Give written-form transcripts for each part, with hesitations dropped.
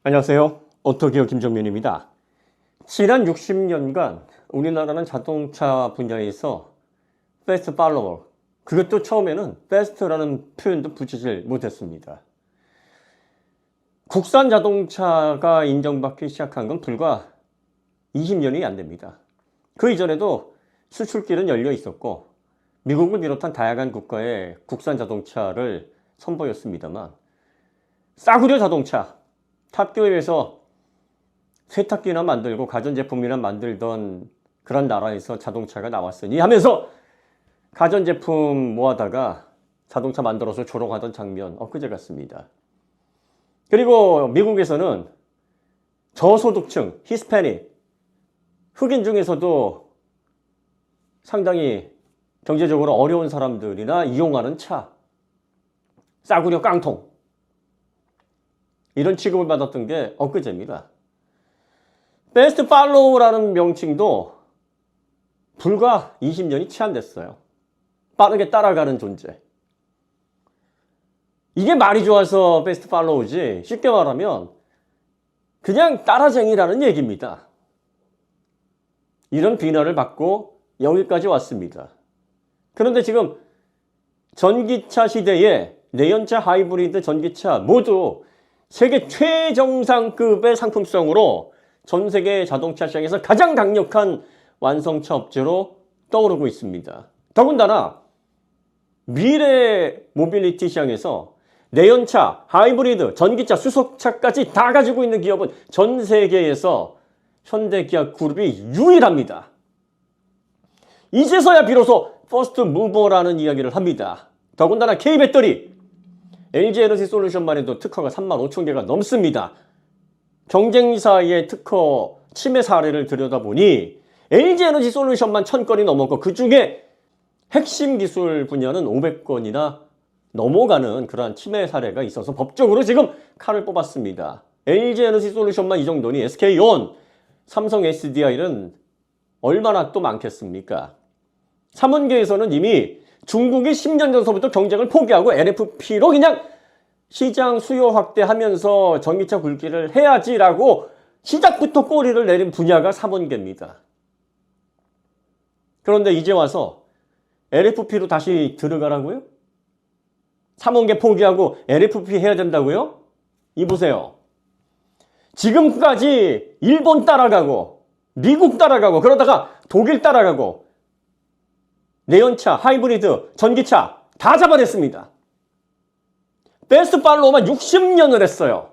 안녕하세요. 오토기어 김정민입니다. 지난 60년간 우리나라는 자동차 분야에서 패스트 팔로워, 그것도 처음에는 패스트라는 표현도 붙이질 못했습니다. 국산 자동차가 인정받기 시작한 건 불과 20년이 안 됩니다. 그 이전에도 수출길은 열려 있었고 미국을 비롯한 다양한 국가의 국산 자동차를 선보였습니다만 싸구려 자동차, 탑교회에서 세탁기나 만들고 가전제품이나 만들던 그런 나라에서 자동차가 나왔으니 하면서 가전제품 모아다가 자동차 만들어서 조롱하던 장면 엊그제 같습니다. 그리고 미국에서는 저소득층, 히스패닉, 흑인 중에서도 상당히 경제적으로 어려운 사람들이나 이용하는 차, 싸구려 깡통, 이런 취급을 받았던 게 엊그제입니다. 패스트 팔로우라는 명칭도 불과 20년이 채 안 됐어요. 빠르게 따라가는 존재. 이게 말이 좋아서 패스트 팔로우지, 쉽게 말하면 그냥 따라쟁이라는 얘기입니다. 이런 비난을 받고 여기까지 왔습니다. 그런데 지금 전기차 시대에 내연차, 하이브리드, 전기차 모두 세계 최정상급의 상품성으로 전 세계 자동차 시장에서 가장 강력한 완성차 업체로 떠오르고 있습니다. 더군다나 미래 모빌리티 시장에서 내연차, 하이브리드, 전기차, 수소차까지 다 가지고 있는 기업은 전 세계에서 현대기아그룹이 유일합니다. 이제서야 비로소 퍼스트 무버라는 이야기를 합니다. 더군다나 K배터리, LG에너지솔루션만 해도 특허가 35,000개가 넘습니다. 경쟁사의 특허 침해 사례를 들여다보니 LG에너지솔루션만 1000건이 넘었고 그 중에 핵심 기술 분야는 500건이나 넘어가는 그러한 침해 사례가 있어서 법적으로 지금 칼을 뽑았습니다. LG에너지솔루션만 이 정도니 SK온, 삼성 SDI는 얼마나 또 많겠습니까? 삼원계에서는 이미 중국이 10년 전서부터 경쟁을 포기하고 NFP로 그냥 시장 수요 확대하면서 전기차 굵기를 해야지라고 시작부터 꼬리를 내린 분야가 삼원계입니다. 그런데 이제 와서 LFP로 다시 들어가라고요? 삼원계 포기하고 LFP 해야 된다고요? 이보세요. 지금까지 일본 따라가고 미국 따라가고 그러다가 독일 따라가고 내연차, 하이브리드, 전기차 다 잡아냈습니다. 패스트 팔로우만 60년을 했어요.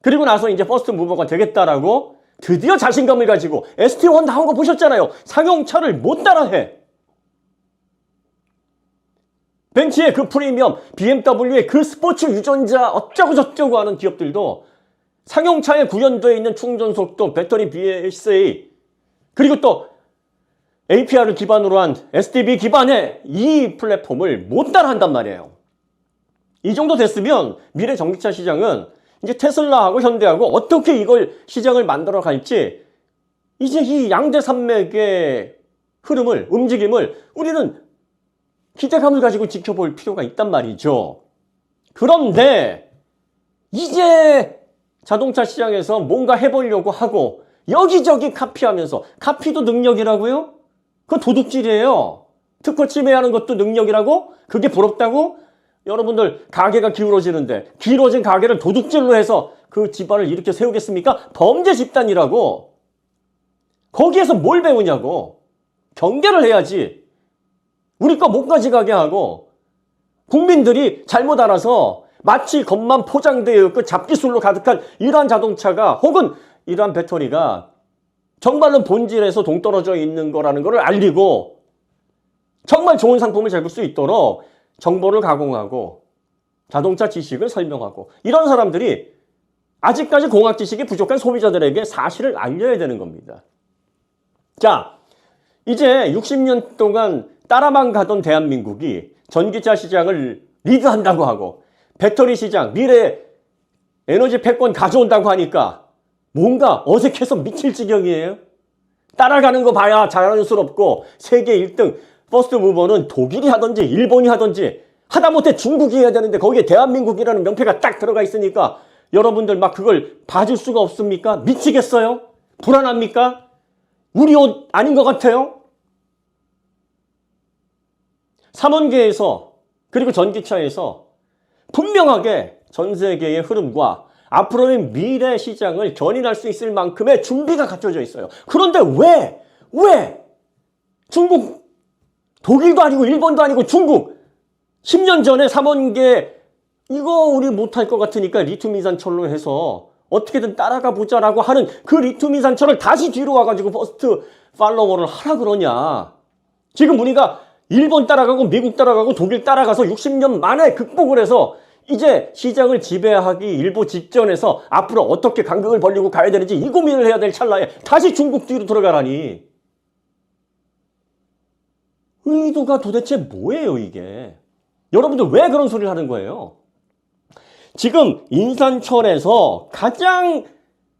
그리고 나서 이제 퍼스트 무버가 되겠다라고 드디어 자신감을 가지고 ST1 나온 거 보셨잖아요. 상용차를 못 따라해. 벤츠의 그 프리미엄, BMW의 그 스포츠 유전자 어쩌고 저쩌고 하는 기업들도 상용차에 구현되어 있는 충전속도, 배터리 BSA, 그리고 또 APR을 기반으로 한 SDB 기반의 이 플랫폼을 못 따라한단 말이에요. 이 정도 됐으면 미래 전기차 시장은 이제 테슬라하고 현대하고 어떻게 이걸 시장을 만들어 갈지 이제 이 양대 산맥의 흐름을, 움직임을 우리는 기대감을 가지고 지켜볼 필요가 있단 말이죠. 그런데 이제 자동차 시장에서 뭔가 해보려고 하고 여기저기 카피하면서, 카피도 능력이라고요? 그건 도둑질이에요. 특허 침해하는 것도 능력이라고? 그게 부럽다고? 여러분들 가게가 기울어지는데 길어진 가게를 도둑질로 해서 그 집안을 이렇게 세우겠습니까? 범죄 집단이라고. 거기에서 뭘 배우냐고. 경계를 해야지. 우리 거 못 가져가게 하고 국민들이 잘못 알아서 마치 겉만 포장되어 있고 잡기술로 가득한 이러한 자동차가 혹은 이러한 배터리가 정말로 본질에서 동떨어져 있는 거라는 걸 알리고 정말 좋은 상품을 잡을 수 있도록 정보를 가공하고 자동차 지식을 설명하고 이런 사람들이 아직까지 공학 지식이 부족한 소비자들에게 사실을 알려야 되는 겁니다. 자, 이제 60년 동안 따라만 가던 대한민국이 전기차 시장을 리드한다고 하고 배터리 시장, 미래 에너지 패권 가져온다고 하니까 뭔가 어색해서 미칠 지경이에요. 따라가는 거 봐야 자연스럽고 세계 1등 퍼스트 무버는 독일이 하든지 일본이 하든지 하다못해 중국이 해야 되는데 거기에 대한민국이라는 명패가 딱 들어가 있으니까 여러분들 막 그걸 봐줄 수가 없습니까? 미치겠어요? 불안합니까? 우리 옷 아닌 것 같아요? 삼원계에서 그리고 전기차에서 분명하게 전 세계의 흐름과 앞으로의 미래 시장을 견인할 수 있을 만큼의 준비가 갖춰져 있어요. 그런데 왜 중국, 독일도 아니고 일본도 아니고 중국 10년 전에 삼원계 이거 우리 못할 것 같으니까 리튬 이산철로 해서 어떻게든 따라가 보자라고 하는 그 리튬 이산철을 다시 뒤로 와가지고 퍼스트 팔로워를 하라 그러냐. 지금 우리가 일본 따라가고 미국 따라가고 독일 따라가서 60년 만에 극복을 해서 이제 시장을 지배하기 일보 직전에서 앞으로 어떻게 간격을 벌리고 가야 되는지 이 고민을 해야 될 찰나에 다시 중국 뒤로 들어가라니. 의도가 도대체 뭐예요 이게? 여러분들 왜 그런 소리를 하는 거예요? 지금 인산철에서 가장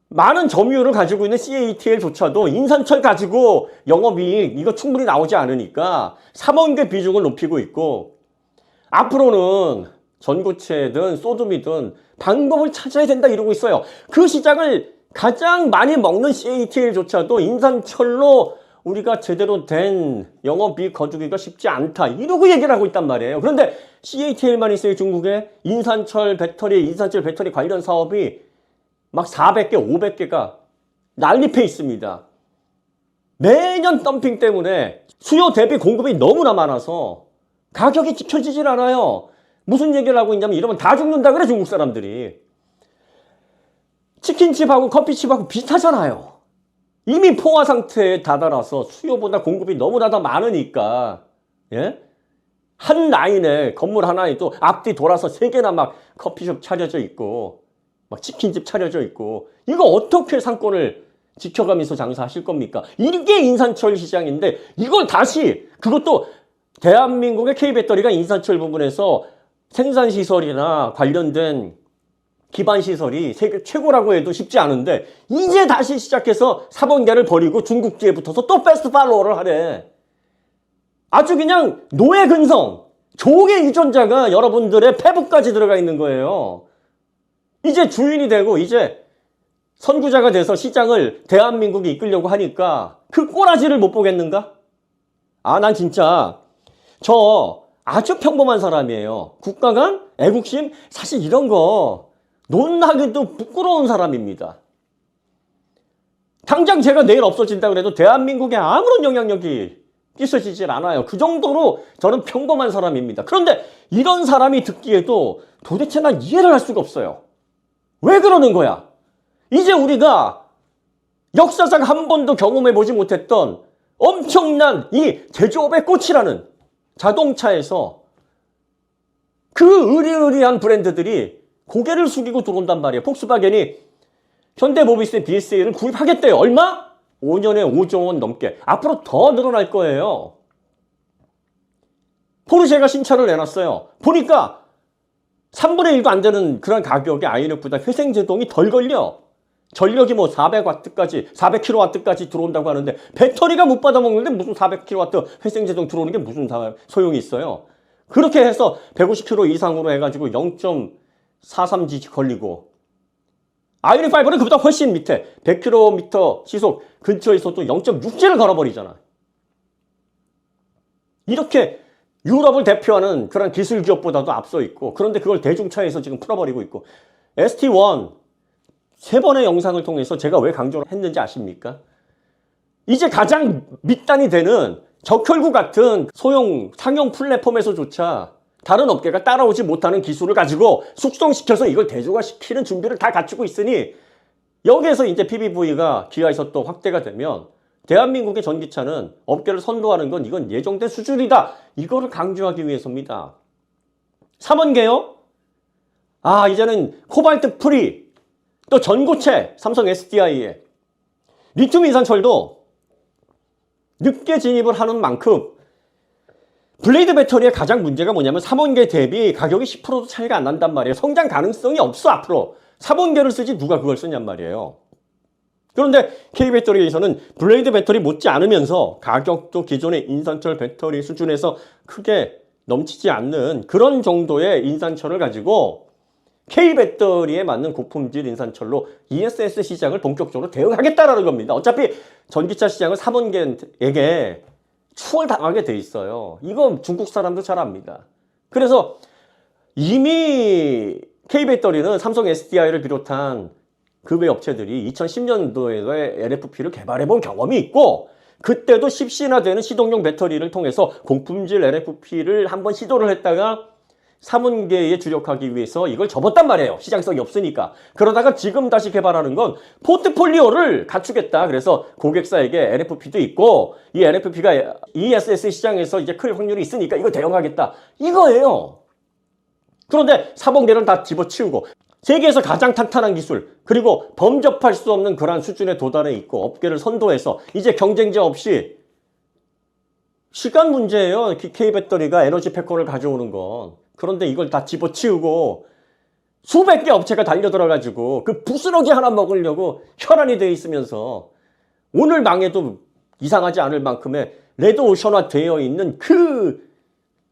많은 점유율을 가지고 있는 CATL조차도 인산철 가지고 영업이익 이거 충분히 나오지 않으니까 삼원계 비중을 높이고 있고 앞으로는 전고체든 소듐이든 방법을 찾아야 된다 이러고 있어요. 그 시장을 가장 많이 먹는 CATL조차도 인산철로 우리가 제대로 된 영업이익 거두기가 쉽지 않다 이러고 얘기를 하고 있단 말이에요. 그런데 CATL만 있어요. 중국에 인산철 배터리 관련 사업이 막 400개, 500개가 난립해 있습니다. 매년 덤핑 때문에 수요 대비 공급이 너무나 많아서 가격이 지켜지질 않아요. 무슨 얘기를 하고 있냐면 이러면 다 죽는다 그래 중국 사람들이. 치킨집하고 커피집하고 비슷하잖아요. 이미 포화 상태에 다다라서 수요보다 공급이 너무나 더 많으니까 예? 한 라인에 건물 하나에 또 앞뒤 돌아서 3개나 막 커피숍 차려져 있고 막 치킨집 차려져 있고 이거 어떻게 상권을 지켜가면서 장사하실 겁니까? 이게 인산철 시장인데 이걸 다시 그것도 대한민국의 K배터리가 인산철 부분에서 생산시설이나 관련된 기반시설이 세계 최고라고 해도 쉽지 않은데 이제 다시 시작해서 삼원계를 버리고 중국지에 붙어서 또 패스트 팔로워를 하래. 아주 그냥 노예 근성, 조개 유전자가 여러분들의 페북까지 들어가 있는 거예요. 이제 주인이 되고 이제 선구자가 돼서 시장을 대한민국이 이끌려고 하니까 그 꼬라지를 못 보겠는가? 아, 난 진짜 저 아주 평범한 사람이에요. 국가관, 애국심, 사실 이런 거 논하기도 부끄러운 사람입니다. 당장 제가 내일 없어진다 그래도 대한민국에 아무런 영향력이 끼쳐지질 않아요. 그 정도로 저는 평범한 사람입니다. 그런데 이런 사람이 듣기에도 도대체 난 이해를 할 수가 없어요. 왜 그러는 거야? 이제 우리가 역사상 한 번도 경험해보지 못했던 엄청난 이 제조업의 꽃이라는 자동차에서 그 의리의리한 브랜드들이 고개를 숙이고 들어온단 말이에요. 폭스바겐이 현대모비스의 BSA를 구입하겠대요. 얼마? 5년에 5조 원 넘게. 앞으로 더 늘어날 거예요. 포르쉐가 신차를 내놨어요. 보니까 3분의 1도 안 되는 그런 가격의 아이언엑보다 회생제동이 덜 걸려. 전력이 뭐 400W까지, 400kW까지 들어온다고 하는데 배터리가 못 받아먹는데 무슨 400kW 회생제동 들어오는 게 무슨 소용이 있어요. 그렇게 해서 150km 이상으로 해가지고 0.43G 걸리고 아이언5는 그보다 훨씬 밑에 100km 시속 근처에서도 0.6G를 걸어버리잖아. 이렇게 유럽을 대표하는 그런 기술 기업보다도 앞서 있고 그런데 그걸 대중차에서 지금 풀어버리고 있고 ST1 3번의 영상을 통해서 제가 왜 강조를 했는지 아십니까? 이제 가장 밑단이 되는 적혈구 같은 소형 상용 플랫폼에서조차 다른 업계가 따라오지 못하는 기술을 가지고 숙성시켜서 이걸 대중화시키는 준비를 다 갖추고 있으니 여기에서 이제 PBV가 기아에서 또 확대가 되면 대한민국의 전기차는 업계를 선도하는 건 이건 예정된 수준이다. 이거를 강조하기 위해서입니다. 삼원계요? 아, 이제는 코발트 프리, 또 전고체, 삼성 SDI에 리튬 이산철도 늦게 진입을 하는 만큼 블레이드 배터리의 가장 문제가 뭐냐면 삼원계 대비 가격이 10%도 차이가 안 난단 말이에요. 성장 가능성이 없어 앞으로. 삼원계를 쓰지 누가 그걸 쓰냔 말이에요. 그런데 K배터리에서는 블레이드 배터리 못지 않으면서 가격도 기존의 인산철 배터리 수준에서 크게 넘치지 않는 그런 정도의 인산철을 가지고 K배터리에 맞는 고품질 인산철로 ESS 시장을 본격적으로 대응하겠다라는 겁니다. 어차피 전기차 시장을 3원계에게 추월당하게 돼 있어요. 이거 중국 사람도 잘 압니다. 그래서 이미 K배터리는 삼성 SDI를 비롯한 그 외 업체들이 2010년도에 LFP를 개발해 본 경험이 있고, 그때도 10C나 되는 시동용 배터리를 통해서 고품질 LFP를 한번 시도를 했다가 3원계에 주력하기 위해서 이걸 접었단 말이에요. 시장성이 없으니까. 그러다가 지금 다시 개발하는 건 포트폴리오를 갖추겠다. 그래서 고객사에게 LFP도 있고, 이 LFP가 ESS 시장에서 이제 클 확률이 있으니까 이거 대응하겠다. 이거예요. 그런데 3원계를 다 집어치우고 세계에서 가장 탄탄한 기술, 그리고 범접할 수 없는 그러한 수준에 도달해 있고 업계를 선도해서 이제 경쟁자 없이 시간 문제예요. K배터리가 에너지 패커를 가져오는 건. 그런데 이걸 다 집어치우고 수백 개 업체가 달려들어가지고 그 부스러기 하나 먹으려고 혈안이 돼 있으면서 오늘 망해도 이상하지 않을 만큼의 레드오션화 되어 있는 그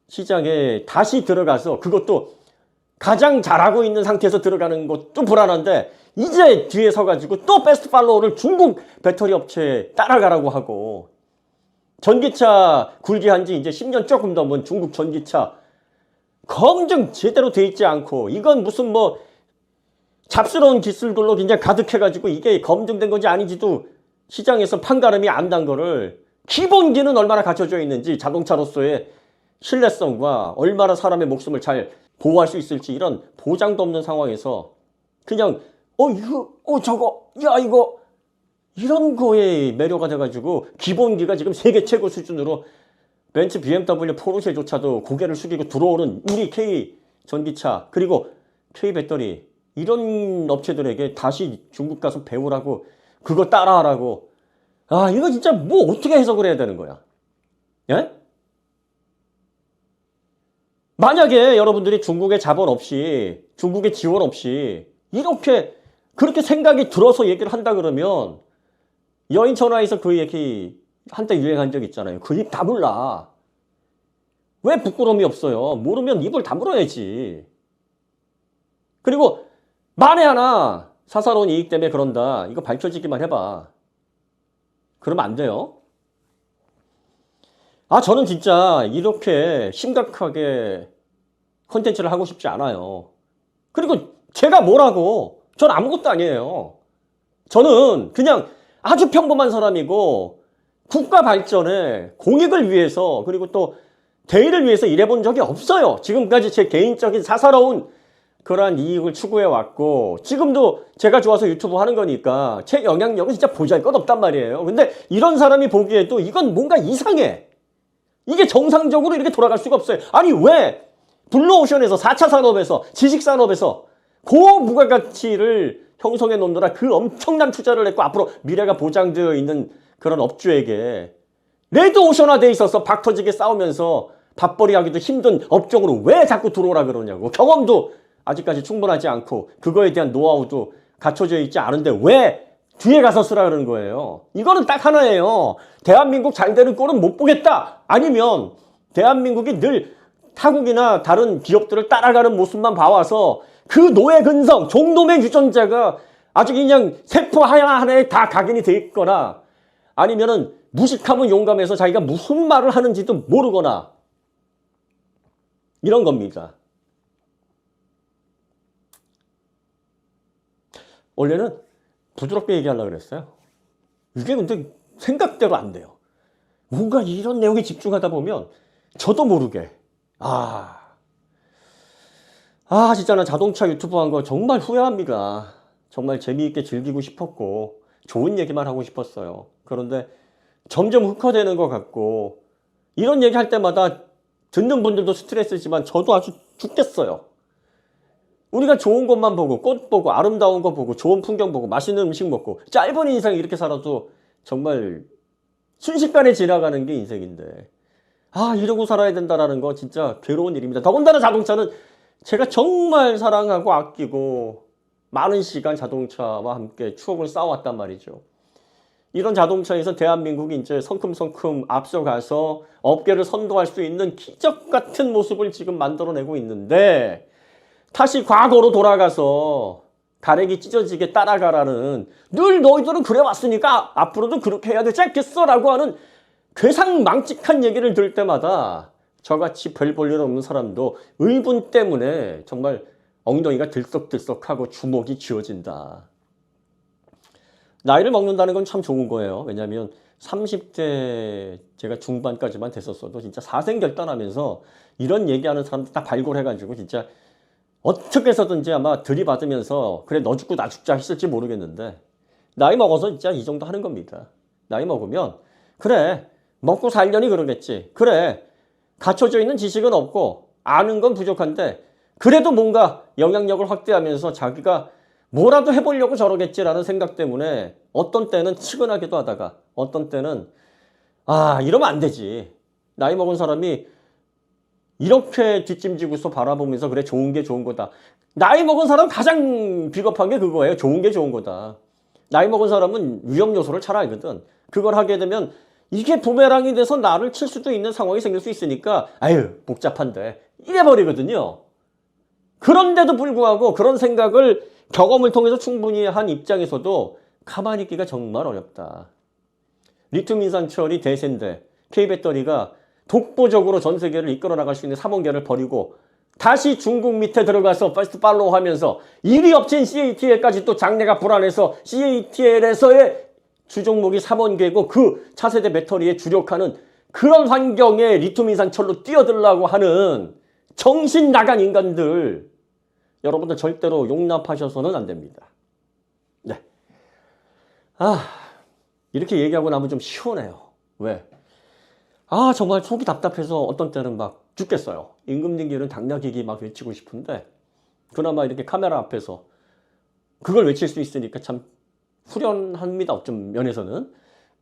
시장에 다시 들어가서, 그것도 가장 잘하고 있는 상태에서 들어가는 것도 불안한데 이제 뒤에 서가지고 또 베스트 팔로우를 중국 배터리 업체에 따라가라고 하고, 전기차 굴기한 지 이제 10년 조금 넘은 중국 전기차 검증 제대로 돼 있지 않고, 이건 무슨 뭐 잡스러운 기술들로 굉장히 가득해가지고 이게 검증된 건지 아닌지도 시장에서 판가름이 안 난 거를, 기본기는 얼마나 갖춰져 있는지, 자동차로서의 신뢰성과 얼마나 사람의 목숨을 잘 보호할 수 있을지 이런 보장도 없는 상황에서 그냥 이거 저거 야 이거 이런 거에 매료가 돼가지고 기본기가 지금 세계 최고 수준으로 벤츠, BMW, 포르쉐조차도 고개를 숙이고 들어오는 우리 K 전기차 그리고 K 배터리, 이런 업체들에게 다시 중국 가서 배우라고, 그거 따라하라고. 아, 이거 진짜 뭐 어떻게 해석을 해야 되는 거야? 예? 만약에 여러분들이 중국의 자본 없이, 중국의 지원 없이 이렇게 그렇게 생각이 들어서 얘기를 한다 그러면, 여인천하에서 그 얘기 한때 유행한 적 있잖아요. 그 입 다물라. 왜 부끄러움이 없어요? 모르면 입을 다물어야지. 그리고 만에 하나 사사로운 이익 때문에 그런다, 이거 밝혀지기만 해봐. 그러면 안 돼요. 저는 진짜 이렇게 심각하게 컨텐츠를 하고 싶지 않아요. 그리고 제가 뭐라고, 전 아무것도 아니에요. 저는 그냥 아주 평범한 사람이고 국가 발전에 공익을 위해서, 그리고 또 대의를 위해서 일해본 적이 없어요. 지금까지 제 개인적인 사사로운 그러한 이익을 추구해 왔고, 지금도 제가 좋아서 유튜브 하는 거니까 제 영향력은 진짜 보잘것없단 말이에요. 근데 이런 사람이 보기에도 이건 뭔가 이상해. 이게 정상적으로 이렇게 돌아갈 수가 없어요. 아니 왜 블루오션에서 4차 산업에서 지식산업에서 고부가가치를 형성해 놓느라 그 엄청난 투자를 했고 앞으로 미래가 보장되어 있는 그런 업주에게 레드오션화 돼 있어서 박 터지게 싸우면서 밥벌이 하기도 힘든 업종으로 왜 자꾸 들어오라 그러냐고. 경험도 아직까지 충분하지 않고 그거에 대한 노하우도 갖춰져 있지 않은데 왜 뒤에 가서 쓰라 그러는 거예요. 이거는 딱 하나예요. 대한민국 잘 되는 꼴은 못 보겠다. 아니면 대한민국이 늘 타국이나 다른 기업들을 따라가는 모습만 봐와서 그 노예 근성, 종놈의 유전자가 아주 그냥 세포 하나하나에 다 각인이 돼 있거나, 아니면은 무식하면 용감해서 자기가 무슨 말을 하는지도 모르거나, 이런 겁니다. 원래는 부드럽게 얘기하려고 그랬어요. 이게 근데 생각대로 안 돼요. 뭔가 이런 내용에 집중하다 보면 저도 모르게 진짜 나 자동차 유튜브 한 거 정말 후회합니다. 정말 재미있게 즐기고 싶었고 좋은 얘기만 하고 싶었어요. 그런데 점점 흑화되는 것 같고, 이런 얘기 할 때마다 듣는 분들도 스트레스지만 저도 아주 죽겠어요. 우리가 좋은 것만 보고, 꽃 보고, 아름다운 거 보고, 좋은 풍경 보고, 맛있는 음식 먹고, 짧은 인생 이렇게 살아도 정말 순식간에 지나가는 게 인생인데, 이러고 살아야 된다라는 거 진짜 괴로운 일입니다. 더군다나 자동차는 제가 정말 사랑하고 아끼고 많은 시간 자동차와 함께 추억을 쌓아왔단 말이죠. 이런 자동차에서 대한민국이 이제 성큼성큼 앞서가서 업계를 선도할 수 있는 기적 같은 모습을 지금 만들어내고 있는데, 다시 과거로 돌아가서 가래기 찢어지게 따라가라는, 늘 너희들은 그래왔으니까 앞으로도 그렇게 해야 되지 않겠어? 라고 하는 괴상망측한 얘기를 들을 때마다 저같이 별 볼 일 없는 사람도 의분 때문에 정말 엉덩이가 들썩들썩하고 주먹이 쥐어진다. 나이를 먹는다는 건 참 좋은 거예요. 왜냐하면 30대 제가 중반까지만 됐었어도 진짜 사생결단하면서 이런 얘기하는 사람들 다 발굴해가지고 진짜 어떻게 해서든지 아마 들이받으면서 그래 너 죽고 나 죽자 했을지 모르겠는데, 나이 먹어서 진짜 이 정도 하는 겁니다. 나이 먹으면 그래 먹고 살려니 그러겠지. 그래 갖춰져 있는 지식은 없고 아는 건 부족한데 그래도 뭔가 영향력을 확대하면서 자기가 뭐라도 해보려고 저러겠지라는 생각 때문에 어떤 때는 측은하기도 하다가 어떤 때는 아 이러면 안 되지. 나이 먹은 사람이 이렇게 뒷짐지고서 바라보면서 그래 좋은 게 좋은 거다. 나이 먹은 사람 가장 비겁한 게 그거예요. 좋은 게 좋은 거다. 나이 먹은 사람은 위험 요소를 잘 알거든. 그걸 하게 되면 이게 부메랑이 돼서 나를 칠 수도 있는 상황이 생길 수 있으니까 아유 복잡한데 이래버리거든요. 그런데도 불구하고 그런 생각을 경험을 통해서 충분히 한 입장에서도 가만히 있기가 정말 어렵다. 리튬 인산철이 대세인데 K배터리가 독보적으로 전 세계를 이끌어 나갈 수 있는 삼원계를 버리고 다시 중국 밑에 들어가서 퍼스트 팔로우 하면서 일이 엎친 CATL까지 또 장래가 불안해서 CATL에서의 주종목이 삼원계고 그 차세대 배터리에 주력하는 그런 환경에 리튬 인산철로 뛰어들라고 하는 정신 나간 인간들, 여러분들 절대로 용납하셔서는 안 됩니다. 네. 이렇게 얘기하고 나면 좀 시원해요. 왜? 정말 속이 답답해서 어떤 때는 막 죽겠어요. 임금님기는 당나귀기 막 외치고 싶은데 그나마 이렇게 카메라 앞에서 그걸 외칠 수 있으니까 참 후련합니다. 어떤 면에서는.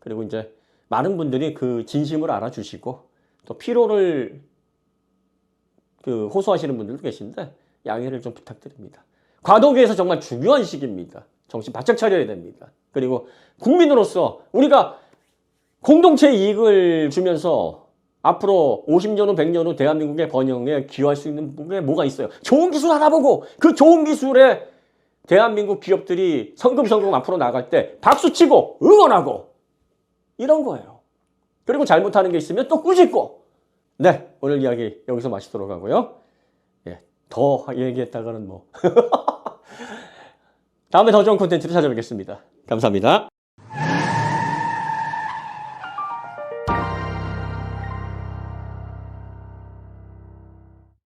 그리고 이제 많은 분들이 그 진심을 알아주시고 또 피로를 호소하시는 분들도 계신데 양해를 좀 부탁드립니다. 과도기에서 정말 중요한 시기입니다. 정신 바짝 차려야 됩니다. 그리고 국민으로서 우리가 공동체 이익을 주면서 앞으로 50년 후 100년 후 대한민국의 번영에 기여할 수 있는 게 뭐가 있어요? 좋은 기술 알아보고 그 좋은 기술에 대한민국 기업들이 성금성금 앞으로 나갈 때 박수치고 응원하고 이런 거예요. 그리고 잘못하는 게 있으면 또 꾸짖고. 네, 오늘 이야기 여기서 마치도록 하고요. 예, 더 얘기했다가는 뭐 다음에 더 좋은 콘텐츠로 찾아뵙겠습니다. 감사합니다.